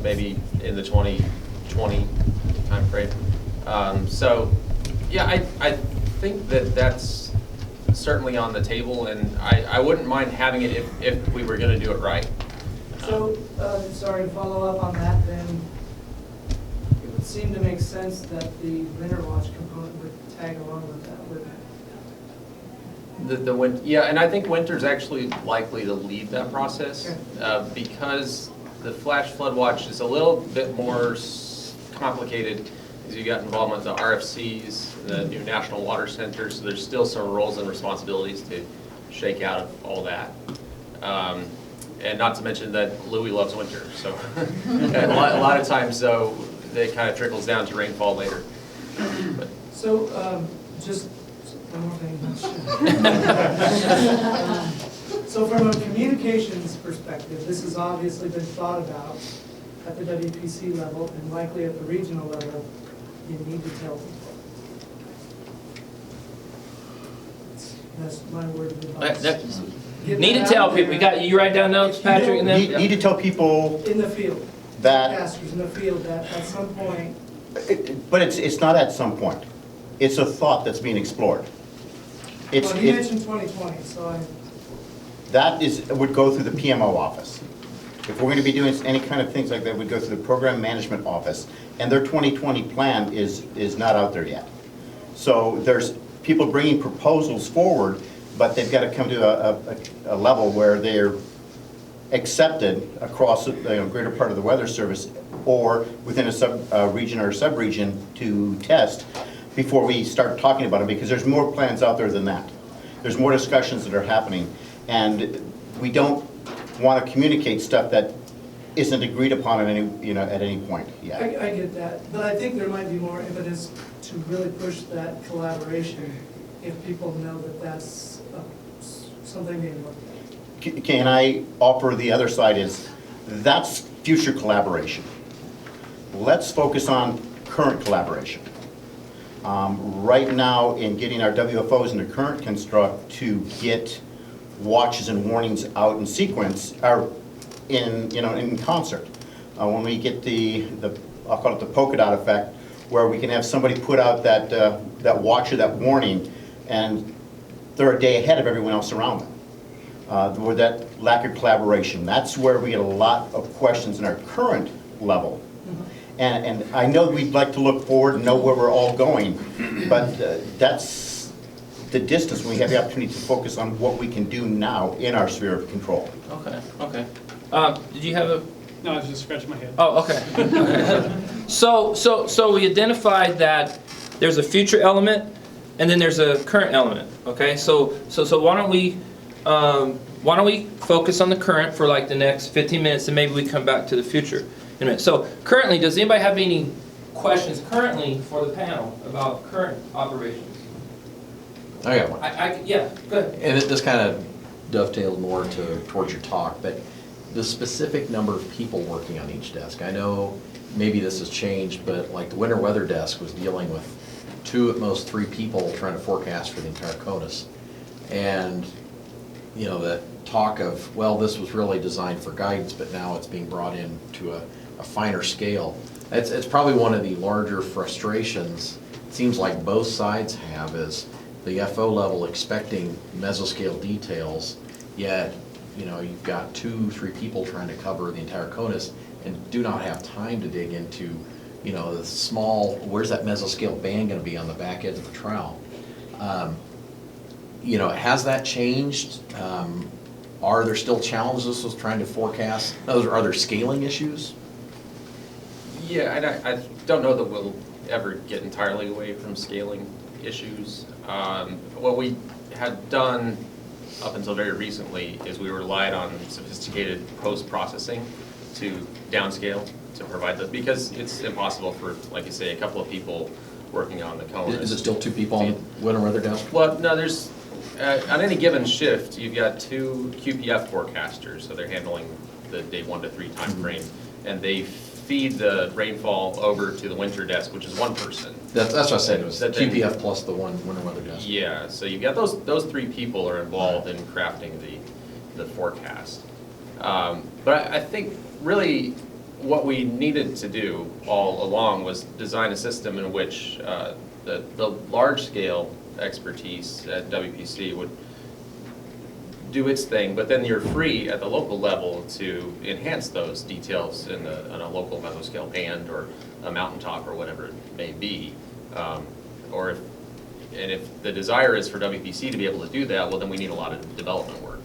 maybe in the 2020 timeframe. So, yeah, I think that's certainly on the table, and I wouldn't mind having it if we were going to do it right. So, sorry, to follow up on that, then it would seem to make sense that the winter watch component would tag along with that, wouldn't it? Yeah, and I think winter's actually likely to lead that process because the flash flood watch is a little bit more complicated because you got involvement with the RFCs, the new National Water Center, so there's still some roles and responsibilities to shake out of all that. And not to mention that Louis loves winter, so a lot of times, though, it kind of trickles down to rainfall later. But. So, just one more thing. So from a communications perspective, this has obviously been thought about at the WPC level and likely at the regional level. You need to tell people. That's my word of advice. Need to tell people. You write down notes, Patrick, and then need to tell people in the field. That Broadcasters in the field that at some point. But it's not at some point. It's a thought that's being explored. Well, you mentioned 2020, so that would go through the PMO office. If we're going to be doing any kind of things like that, we'd go through the program management office, and their 2020 plan is not out there yet. So there's people bringing proposals forward, but they've got to come to a level where they're accepted across the greater part of the Weather Service or within a sub-region or sub-region to test before we start talking about them, because there's more plans out there than that. There's more discussions that are happening, and we don't want to communicate stuff that isn't agreed upon at any point yet. I get that, but I think there might be more impetus to really push that collaboration if people know that that's something being looked at. Can I offer the other side is, that's future collaboration. Let's focus on current collaboration. Right now, in getting our WFOs into current construct to get watches and warnings out in sequence, are in concert. When we get I'll call it the polka dot effect, where we can have somebody put out that watch or that warning, and they're a day ahead of everyone else around them. With that lack of collaboration, that's where we get a lot of questions in our current level. And I know we'd like to look forward and know where we're all going, but that's the distance when we have the opportunity to focus on what we can do now in our sphere of control. Okay. Did you have a? No, I was just scratching my head. Oh, okay. So we identified that there's a future element and then there's a current element. Okay. So why don't we focus on the current for like the next 15 minutes, and maybe we come back to the future in a minute. So currently, does anybody have any questions currently for the panel about current operations? I got one. Yeah, go ahead. And this kind of dovetails more towards your talk, but the specific number of people working on each desk. I know maybe this has changed, but like the winter weather desk was dealing with 2, at most 3 people trying to forecast for the entire CONUS. And the talk of, well, this was really designed for guidance, but now it's being brought in to a finer scale. It's probably one of the larger frustrations, it seems like both sides have, is the FO level expecting mesoscale details, yet you've got 2, 3 people trying to cover the entire CONUS and do not have time to dig into the small, where's that mesoscale band going to be on the back edge of the trowel? Has that changed? Are there still challenges with trying to forecast? Are there scaling issues? Yeah, and I don't know that we'll ever get entirely away from scaling issues. What we had done up until very recently is we relied on sophisticated post-processing to downscale to provide those, because it's impossible for, like you say, a couple of people working on the CONUS. Is it still 2 people on the winter weather desk? Well, no, there's, on any given shift, you've got 2 QPF forecasters, so they're handling the day 1 to 3 time frame, and they feed the rainfall over to the winter desk, which is 1 person. That's what I said, it was QPF plus the 1 winter weather desk. Yeah, so you've got those 3 people are involved in crafting the forecast. But I think really what we needed to do all along was design a system in which the large-scale expertise at WPC would do its thing, but then you're free at the local level to enhance those details in a local mesoscale band or a mountaintop or whatever it may be. If the desire is for WPC to be able to do that, well, then we need a lot of development work.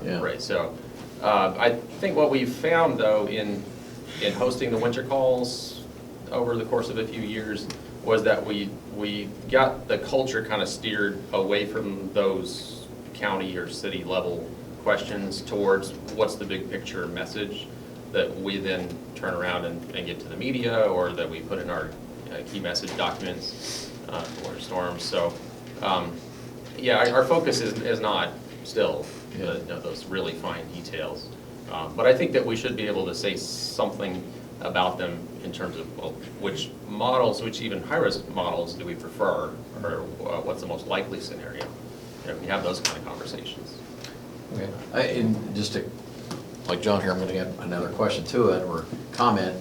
Yeah. Right, so I think what we've found, though, in hosting the winter calls over the course of a few years was that we got the culture kind of steered away from those county or city level questions towards what's the big picture message that we then turn around and get to the media, or that we put in our key message documents for storms. So yeah, our focus is not still those really fine details. But I think that we should be able to say something about them in terms of, well, which models, which even high-risk models do we prefer, or what's the most likely scenario. We have those kind of conversations. Okay. And just to, like John here, I'm going to get another question to it, or comment,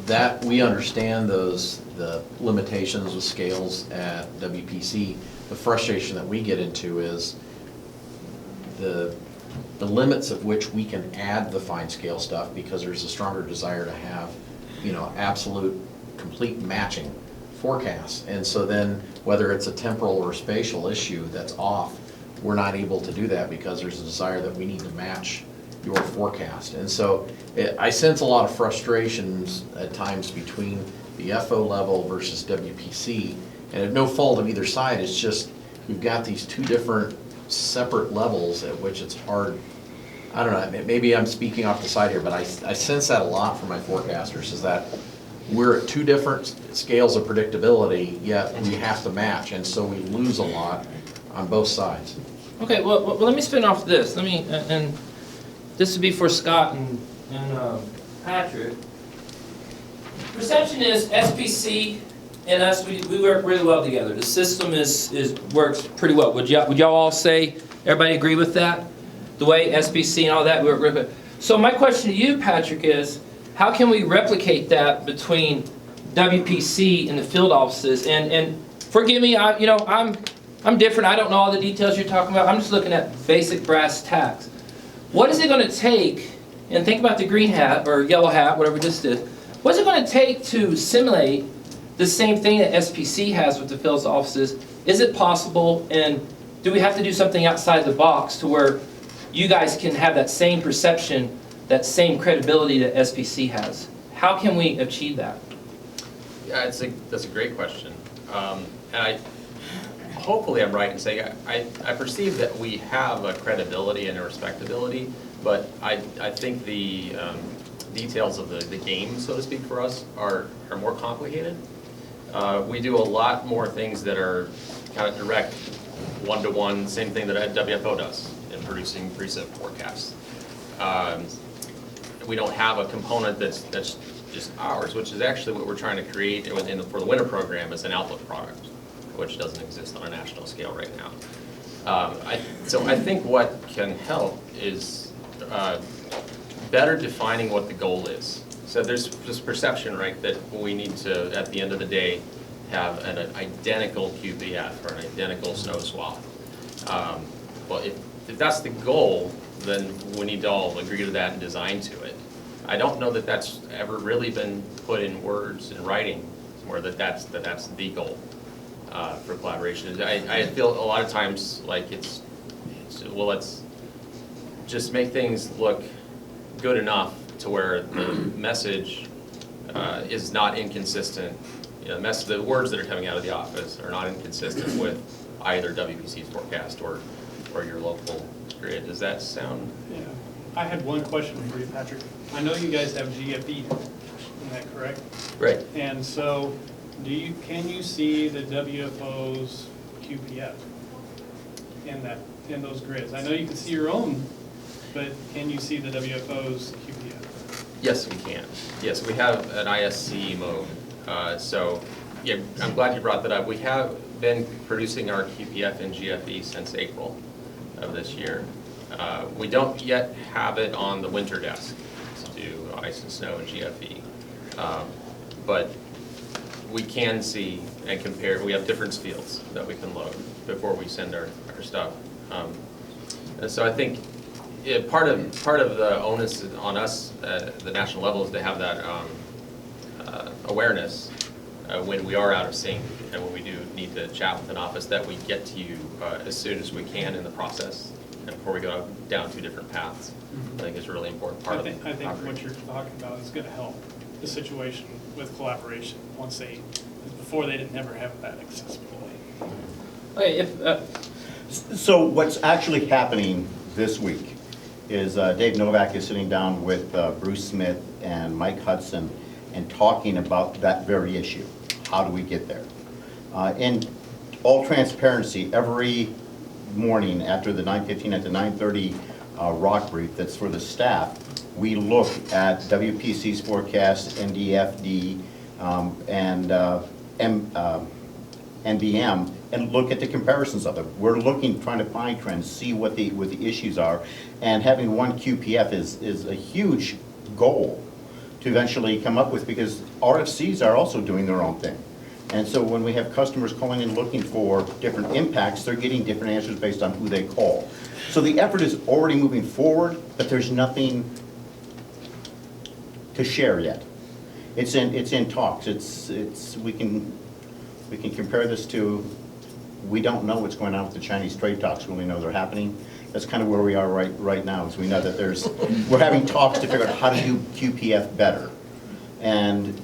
that we understand the limitations with scales at WPC. The frustration that we get into is the limits of which we can add the fine scale stuff, because there's a stronger desire to have, absolute complete matching forecasts. And so then, whether it's a temporal or spatial issue that's off, we're not able to do that because there's a desire that we need to match your forecast. And so I sense a lot of frustrations at times between the FO level versus WPC. And at no fault of either side, it's just we've got these two different separate levels at which it's hard. I don't know, maybe I'm speaking off the side here, but I sense that a lot from my forecasters, is that we're at two different scales of predictability, yet we have to match, and so we lose a lot on both sides. Okay, well, let me spin off this. And this would be for Scott and Patrick. Perception is SPC and us, we work really well together. The system works pretty well. Would y'all all say, everybody agree with that? The way SPC and all that, we work really good. So my question to you, Patrick, is how can we replicate that between WPC and the field offices? And forgive me, I'm different. I don't know all the details you're talking about. I'm just looking at basic brass tacks. What is it going to take, and think about the green hat or yellow hat, whatever this is, what's it going to take to simulate the same thing that SPC has with the field offices? Is it possible, and do we have to do something outside the box to where you guys can have that same perception, that same credibility that SPC has? How can we achieve that? Yeah, that's a great question. And hopefully I'm right in saying I perceive that we have a credibility and a respectability, but I think the details of the game, so to speak, for us are more complicated. We do a lot more things that are kind of direct, one-to-one, same thing that WFO does in producing precip forecasts. We don't have a component that's just ours, which is actually what we're trying to create for the winter program as an outlook product, which doesn't exist on a national scale right now. So I think what can help is better defining what the goal is. So there's this perception, right, that we need to, at the end of the day, have an identical QPF or an identical snow swath. Well, if that's the goal, then we need to all agree to that and design to it. I don't know that that's ever really been put in words in writing, somewhere that's the goal for collaboration. I feel a lot of times like let's just make things look good enough to where the message is not inconsistent. The words that are coming out of the office are not inconsistent with either WPC's forecast or your local grid. Does that sound? Yeah. I had one question for you, Patrick. I know you guys have GFE, isn't that correct? Right. And so, can you see the WFO's QPF in those grids? I know you can see your own, but can you see the WFO's QPF? Yes, we can. Yes, we have an ISC mode. So, yeah, I'm glad you brought that up. We have been producing our QPF in GFE since April of this year. We don't yet have it on the winter desk to do ice and snow and GFE. But we can see and compare, we have difference fields that we can load before we send our stuff. And so I think part of the onus on us at the national level is to have that awareness when we are out of sync and when we do need to chat with an office, that we get to you as soon as we can in the process and before we go down two different paths. I think is a really important part of it. I think what you're talking about is going to help the situation with collaboration before they didn't never have that accessibility. Okay, So what's actually happening this week is Dave Novak is sitting down with Bruce Smith and Mike Hudson and talking about that very issue. How do we get there? In all transparency, every morning after the 9:15 at the 9:30 rock brief that's for the staff, we look at WPC's forecast, NDFD, and NBM, and look at the comparisons of it. We're looking, trying to find trends, see what the issues are, and having one QPF is a huge goal to eventually come up with, because RFCs are also doing their own thing. And so when we have customers calling in looking for different impacts, they're getting different answers based on who they call. So the effort is already moving forward, but there's nothing to share yet. It's in talks. We can compare this to, we don't know what's going on with the Chinese trade talks. We only know they're happening. That's kind of where we are right now, is we know that we're having talks to figure out how to do QPF better and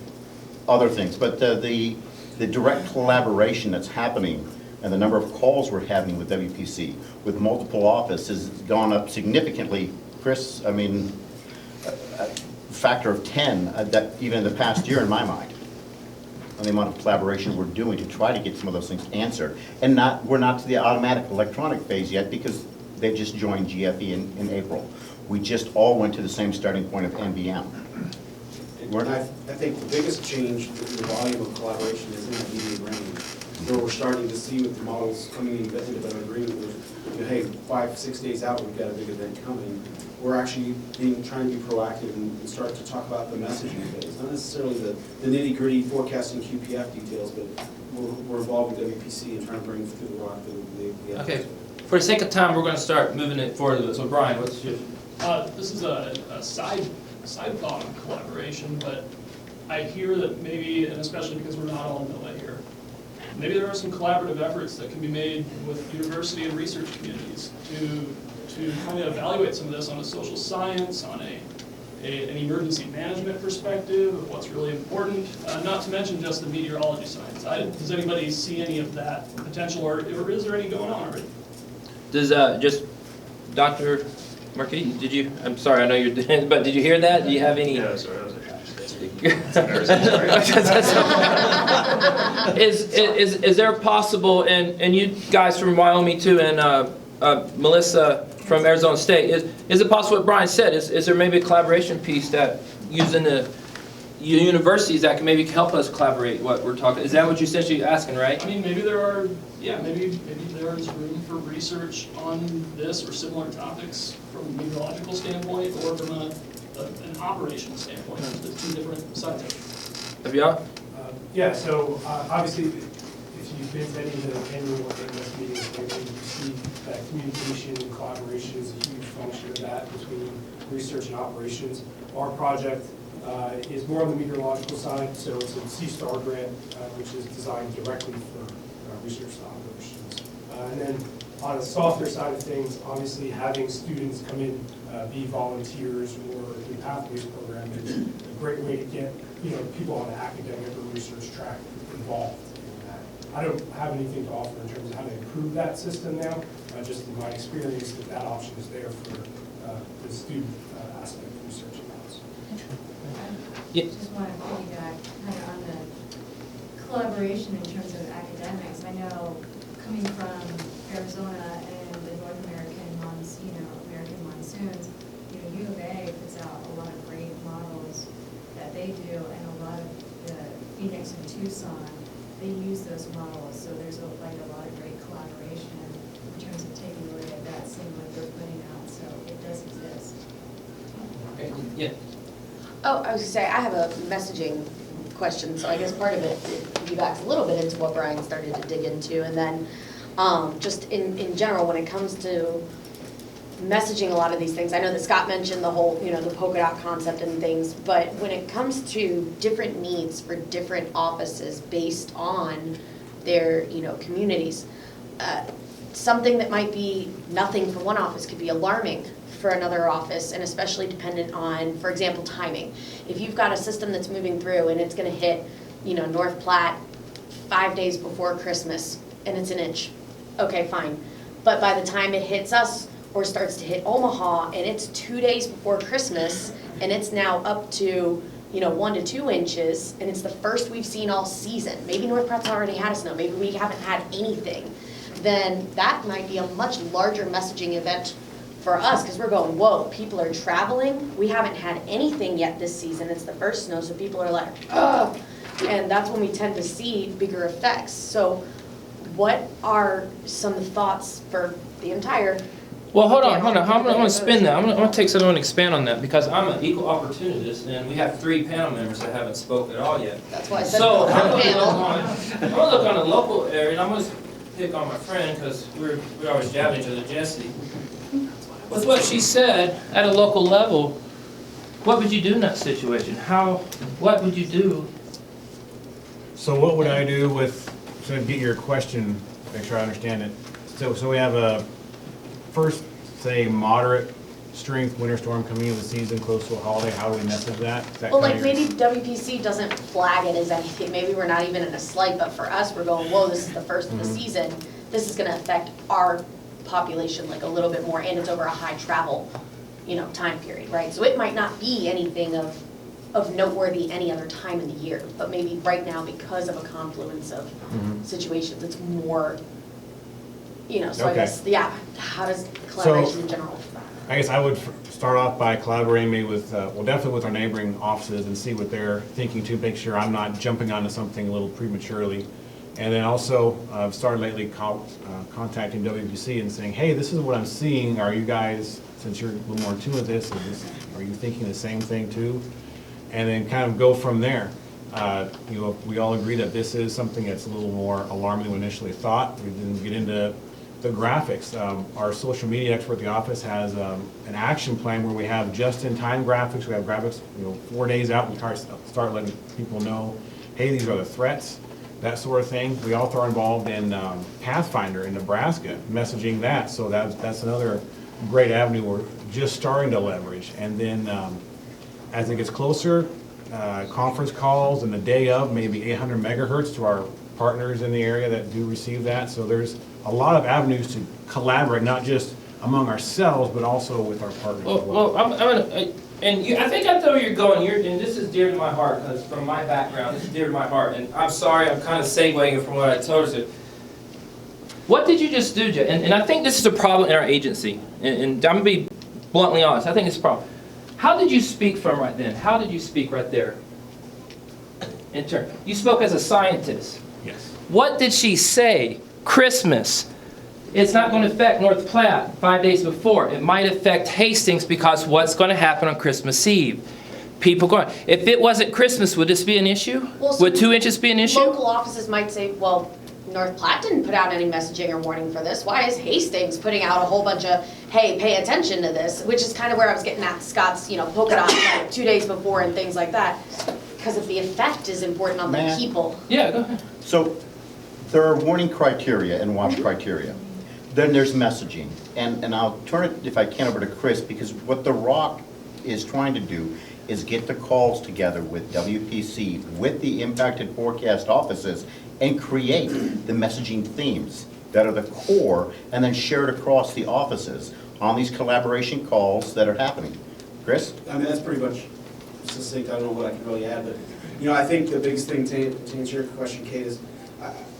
other things. But the direct collaboration that's happening and the number of calls we're having with WPC, with multiple offices, has gone up significantly. Chris, I mean, a factor of 10, that even in the past year in my mind, on the amount of collaboration we're doing to try to get some of those things answered. And we're not to the automatic electronic phase yet, because they've just joined GFE in April. We just all went to the same starting point of NBM. I think the biggest change in the volume of collaboration is in that medium range, where we're starting to see with the models coming into better agreement with, hey, 5-6 days out, we've got a big event coming. We're actually trying to be proactive and start to talk about the messaging phase, not necessarily the nitty-gritty forecasting QPF details, but we're involved with WPC and trying to bring through the rock the okay. For the sake of time, we're going to start moving it forward. So Brian, what's your? This is a side thought on collaboration, but I hear that maybe, and especially because we're not all NOAA here, maybe there are some collaborative efforts that can be made with university and research communities to kind of evaluate some of this on a social science, on an emergency management perspective of what's really important, not to mention just the meteorology science. Does anybody see any of that potential, or is there any going on already? Does just Dr. Marquis, did you? I'm sorry, I know you're doing, but did you hear that? Do you have any? Yeah, sorry, I was Is there possible, and you guys from Wyoming too, and Melissa from Arizona State, is it possible what Brian said? Is there maybe a collaboration piece that using the universities that can maybe help us collaborate what we're talking? Is that what you're essentially asking, right? I mean, maybe there is room for research on this or similar topics from a meteorological standpoint or from an operational standpoint. There's two different sides of it. Have y'all? Yeah, so obviously, if you've been attending the annual NWS meetings, you see that communication and collaboration is a huge function of that between research and operations. Our project is more on the meteorological side, so it's a C-STAR grant, which is designed directly for research and operations. And then on the softer side of things, obviously having students come in, be volunteers or the Pathways program is a great way to get people on the academic or research track involved in that. I don't have anything to offer in terms of how to improve that system now, just in my experience that option is there for the student aspect of research analysis. Yeah. Just want to piggyback kind of on the collaboration in terms of academics. I know coming from Arizona and the North American monsoons, U of A puts out a lot of great models that they do, and a lot of the Phoenix and Tucson, they use those models. So there's a lot of great collaboration in terms of taking a look at that, seeing what they're putting out. So it does exist. Okay. Yeah. Oh, I was gonna say, I have a messaging question, so I guess part of it piggybacks a little bit into what Brian started to dig into, and then just in general, when it comes to messaging a lot of these things, I know that Scott mentioned the whole, the polka dot concept and things, but when it comes to different needs for different offices based on their, communities, something that might be nothing for one office could be alarming for another office, and especially dependent on, for example, timing. If you've got a system that's moving through and it's gonna hit, North Platte 5 days before Christmas, and it's an inch, okay, fine. But by the time it hits us, or starts to hit Omaha, and it's 2 days before Christmas, and it's now up to, 1 to 2 inches, and it's the first we've seen all season, maybe North Platte's already had a snow, maybe we haven't had anything, then that might be a much larger messaging event for us, because we're going, whoa, people are traveling, we haven't had anything yet this season, it's the first snow, so people are like, ugh, and that's when we tend to see bigger effects. So what are some thoughts for the entire? Well, hold on. I'm gonna spin that. I'm gonna take some and expand on that, because I'm an equal opportunist, and we have 3 panel members that haven't spoke at all yet. That's why I said So the I'm panel. gonna look on the local area, and I'm gonna pick on my friend, because we're always jabbing each other, Jessie. With what she said, at a local level, what would you do in that situation? What would you do? So what would I do with, so to get your question, make sure I understand it. So we have a first, say, moderate strength winter storm coming into the season, close to a holiday. How do we message that? Is that Well, kind like of maybe WPC doesn't flag it as anything, maybe we're not even in a slight, but for us, we're going, whoa, this is the first of the season, this is gonna affect our population like a little bit more, and it's over a high travel, time period, right? So it might not be anything of noteworthy any other time in the year, but maybe right now, because of a confluence of situations, it's more, so I Okay. guess, yeah, how does collaboration in general? I guess I would start off by collaborating maybe with, well, definitely with our neighboring offices and see what they're thinking to make sure I'm not jumping onto something a little prematurely. And then also, I've started lately contacting WPC and saying, hey, this is what I'm seeing. Are you guys, since you're a little more in tune with this, are you thinking the same thing too? And then kind of go from there. We all agree that this is something that's a little more alarming than we initially thought. We didn't get into the graphics. Our social media expert at the office has an action plan where we have just-in-time graphics. We have graphics, 4 days out. We start letting people know, hey, these are the threats, that sort of thing. We also are involved in Pathfinder in Nebraska, messaging that. So that's another great avenue we're just starting to leverage. And then as it gets closer, conference calls and the day of, maybe 800 megahertz to our partners in the area that do receive that. So there's a lot of avenues to collaborate, not just among ourselves, but also with our partners as well. Well, I'm gonna, I think I know where you're going, and this is dear to my heart, because from my background, this is dear to my heart, and I'm sorry, I'm kind of segueing from what I told her. What did you just do, Jay? And I think this is a problem in our agency, and I'm gonna be bluntly honest, I think it's a problem. How did you speak from right then? How did you speak right there? In turn, you spoke as a scientist. Yes. What did she say? Christmas. It's not going to affect North Platte 5 days before. It might affect Hastings, because what's going to happen on Christmas Eve? People going. If it wasn't Christmas, would this be an issue? Well, so would 2 inches be an issue? Local offices might say, well, North Platte didn't put out any messaging or warning for this. Why is Hastings putting out a whole bunch of, hey, pay attention to this? Which is kind of where I was getting at Scott's, polka dot like 2 days before and things like that. Because of the effect is important on the people. Yeah, go ahead. So there are warning criteria and watch criteria. Then there's messaging. And I'll turn it, if I can, over to Chris, because what the ROC is trying to do is get the calls together with WPC, with the impacted forecast offices, and create the messaging themes that are the core, and then share it across the offices on these collaboration calls that are happening. Chris? I mean, that's pretty much succinct. I don't know what I can really add, but, I think the biggest thing to answer your question, Kate, is,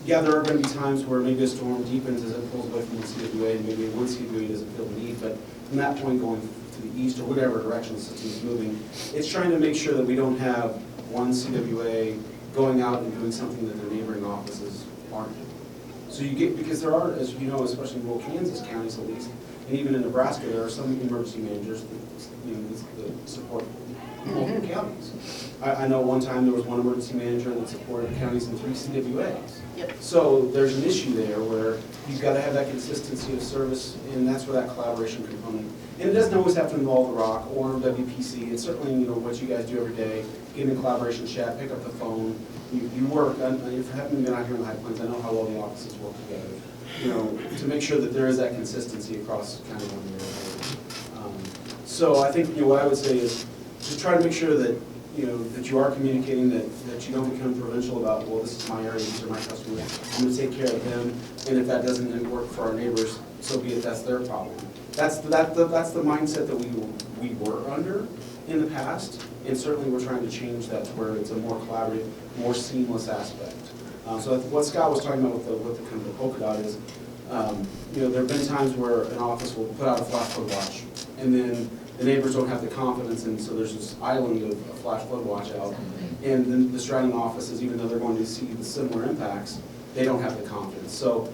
yeah, there are going to be times where maybe a storm deepens as it pulls away from one CWA, and maybe one CWA doesn't feel the need, but from that point going to the east or whatever direction the system is moving, it's trying to make sure that we don't have one CWA going out and doing something that the neighboring offices aren't doing. So you get, because there are, as you know, especially in rural Kansas counties at least, and even in Nebraska, there are some emergency managers that, that support multiple counties. I know one time there was one emergency manager that supported counties in 3 CWAs. Yep. So there's an issue there where you've got to have that consistency of service, and that's where that collaboration component. And it doesn't always have to involve the ROC or WPC. It's certainly, you know, what you guys do every day, get in a collaboration chat, pick up the phone. You work, if you haven't been out here in the High Plains, I know how well the offices work together, you know, to make sure that there is that consistency across kind of one area. So I think, you know, what I would say is just try to make sure that, you know, that you are communicating, that you don't become provincial about, well, this is my area, these are my customers, I'm gonna take care of them, and if that doesn't work for our neighbors, so be it, that's their problem. That's the mindset that we were under in the past, and certainly we're trying to change that to where it's a more collaborative, more seamless aspect. So what Scott was talking about with the kind of the polka dot is, you know, there have been times where an office will put out a flash flood watch, and then the neighbors don't have the confidence, and so there's this island of a flash flood watch out, and then the surrounding offices, even though they're going to see the similar impacts, they don't have the confidence. So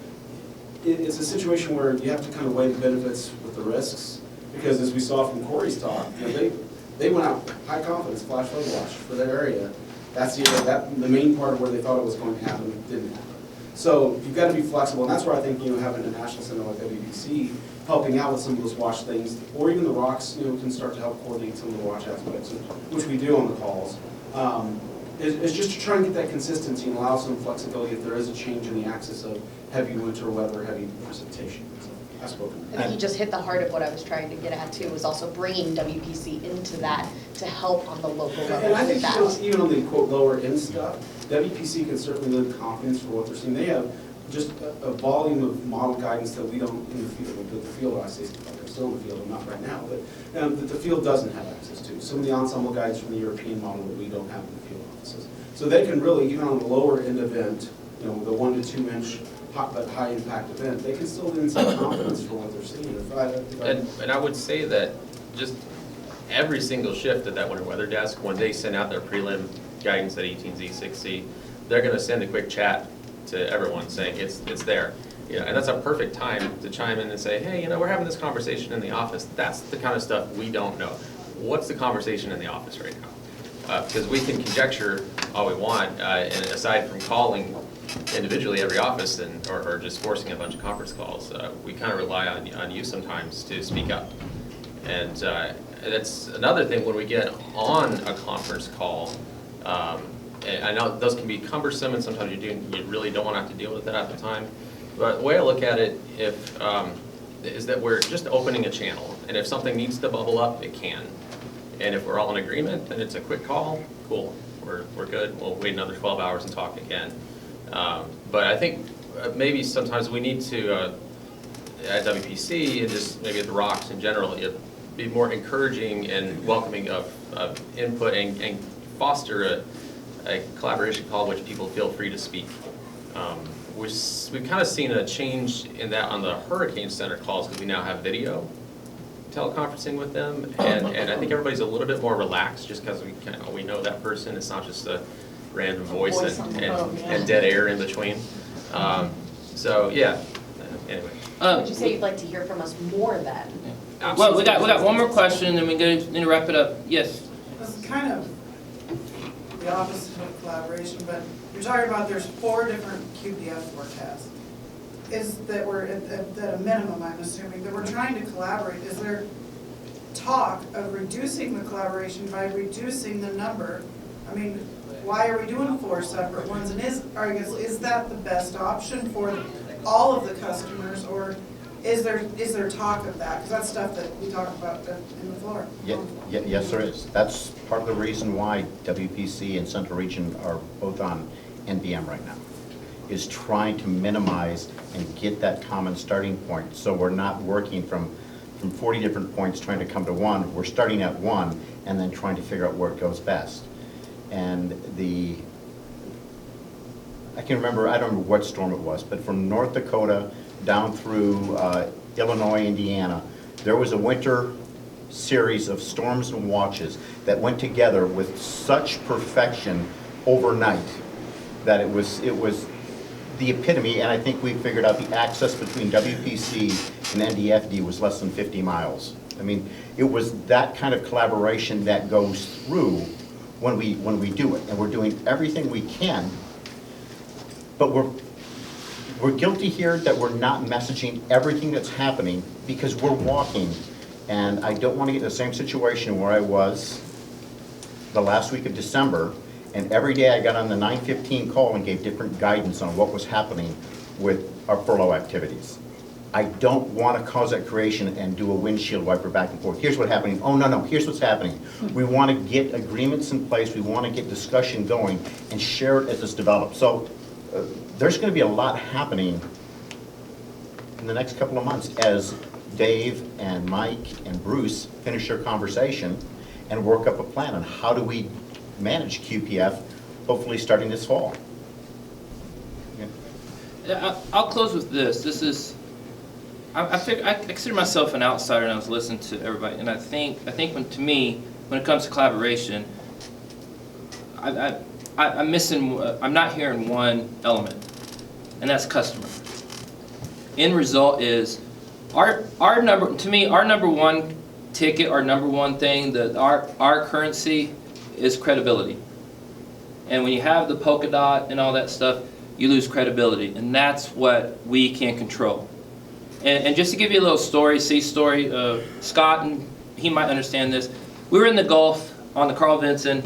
it's a situation where you have to kind of weigh the benefits with the risks, because as we saw from Corey's talk, you know, they went out high confidence flash flood watch for their area. That's the main part of where they thought it was going to happen didn't happen. So you've got to be flexible, and that's where I think, you know, having a national center like WBC helping out with some of those watch things, or even the ROCs, you know, can start to help coordinate some of the watch aspects, which we do on the calls. Is just to try and get that consistency and allow some flexibility if there is a change in the axis of heavy winter weather, heavy precipitation. So I've spoken. I think you just hit the heart of what I was trying to get at too, was also bringing WPC into that to help on the local level And I with think, that. you know, even on the quote lower end stuff, WPC can certainly lend confidence for what they're seeing. They have just a volume of model guidance that we don't in the field, but the field, I say, they're still in the field, not right now, but that the field doesn't have access to. Some of the ensemble guides from the European model that we don't have in the field offices. So they can really, even on the lower end event, you know, the 1 to 2 inch but high impact event, they can still lend some confidence for what they're seeing. And I would say that just every single shift at that winter weather desk, when they send out their prelim guidance at 18Z, 6C, they're gonna send a quick chat to everyone saying it's there. You know, and that's a perfect time to chime in and say, hey, you know, we're having this conversation in the office. That's the kind of stuff we don't know. What's the conversation in the office right now? Because we can conjecture all we want, and aside from calling individually every office or just forcing a bunch of conference calls, we kind of rely on you sometimes to speak up. And that's another thing when we get on a conference call. And I know those can be cumbersome, and sometimes you really don't want to have to deal with that at the time. But the way I look at it is that we're just opening a channel, and if something needs to bubble up, it can. And if we're all in agreement, then it's a quick call, cool, we're good, we'll wait another 12 hours and talk again. But I think maybe sometimes we need to, at WPC and just maybe at the ROCs in general, be more encouraging and welcoming of input and foster a collaboration call in which people feel free to speak. We've kind of seen a change in that on the Hurricane Center calls, because we now have video teleconferencing with them, and I think everybody's a little bit more relaxed just because we know that person. It's not just a random voice and dead air in between. So yeah, anyway. Would you say you'd like to hear from us more then? Well, we got one more question, and we're going to wrap it up. Yes. This is kind of the opposite of collaboration, but you're talking about there's 4 different QPF forecasts. Is that we're at a minimum, I'm assuming, that we're trying to collaborate. Is there talk of reducing the collaboration by reducing the number? I mean, why are we doing 4 separate ones? And is that the best option for all of the customers, or is there talk of that? Because that's stuff that we talk about in the floor. Yes, there is. That's part of the reason why WPC and Central Region are both on NBM right now, is trying to minimize and get that common starting point. So we're not working from 40 different points trying to come to one. We're starting at one and then trying to figure out where it goes best. And I don't remember what storm it was, but from North Dakota down through Illinois, Indiana, there was a winter series of storms and watches that went together with such perfection overnight that it was the epitome, and I think we figured out the access between WPC and NDFD was less than 50 miles. I mean, it was that kind of collaboration that goes through when we do it, and we're doing everything we can, but we're guilty here that we're not messaging everything that's happening because we're walking, and I don't want to get in the same situation where I was the last week of December, and every day I got on the 9:15 call and gave different guidance on what was happening with our furlough activities. I don't want to cause that creation and do a windshield wiper back and forth. Here's what's happening. Oh, no, here's what's happening. We want to get agreements in place. We want to get discussion going and share it as it's developed. So there's going to be a lot happening in the next couple of months as Dave and Mike and Bruce finish their conversation and work up a plan on how do we manage QPF, hopefully starting this fall. Yeah, I'll close with this. This is, I consider myself an outsider, and I was listening to everybody, and I think to me, when it comes to collaboration, I'm not hearing one element, and that's customer. End result is our number one ticket, our number one thing, that our currency is credibility. And when you have the polka dot and all that stuff, you lose credibility, and that's what we can't control. And just to give you a little story, Scott, and he might understand this. We were in the Gulf on the Carl Vinson.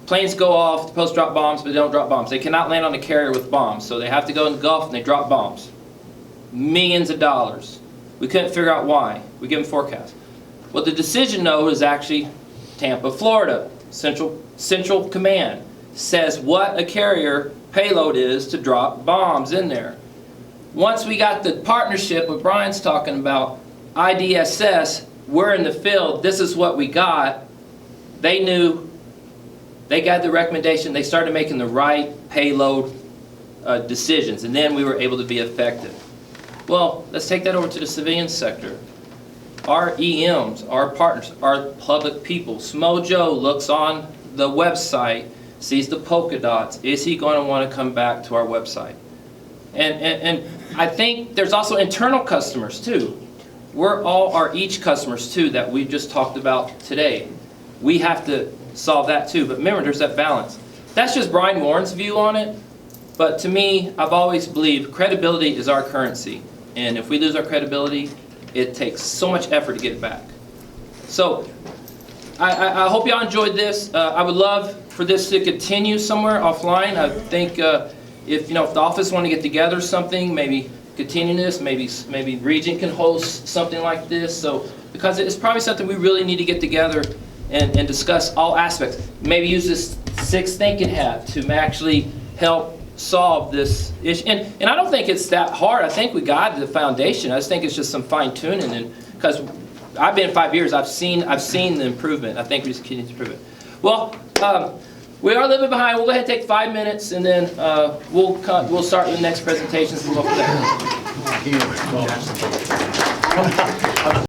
Planes go off, the posts drop bombs, but they don't drop bombs. They cannot land on a carrier with bombs, so they have to go in the Gulf and they drop bombs. Millions of dollars. We couldn't figure out why. We give them forecasts. Well, the decision node is actually Tampa, Florida. Central Command says what a carrier payload is to drop bombs in there. Once we got the partnership, what Brian's talking about, IDSS, we're in the field, this is what we got. They knew, they got the recommendation, they started making the right payload decisions, and then we were able to be effective. Well, let's take that over to the civilian sector. Our EMs, our partners, our public people. Smo Joe looks on the website, sees the polka dots. Is he going to want to come back to our website? And I think there's also internal customers too. We're all our each customers too that we just talked about today. We have to solve that too. But remember, there's that balance. That's just Brian Warren's view on it. But to me, I've always believed credibility is our currency. And if we lose our credibility, it takes so much effort to get it back. So I hope y'all enjoyed this. I would love for this to continue somewhere offline. I think if the office want to get together something, maybe continue this, maybe Regent can host something like this. So because it's probably something we really need to get together and discuss all aspects. Maybe use this sixth thinking hat to actually help solve this issue. And I don't think it's that hard. I think we got the foundation. I just think it's just some fine tuning. And because I've been 5 years, I've seen the improvement. I think we just continue to improve it. Well, we are a little bit behind. We'll go ahead and take 5 minutes, and then we'll start with the next presentations and we'll go from there.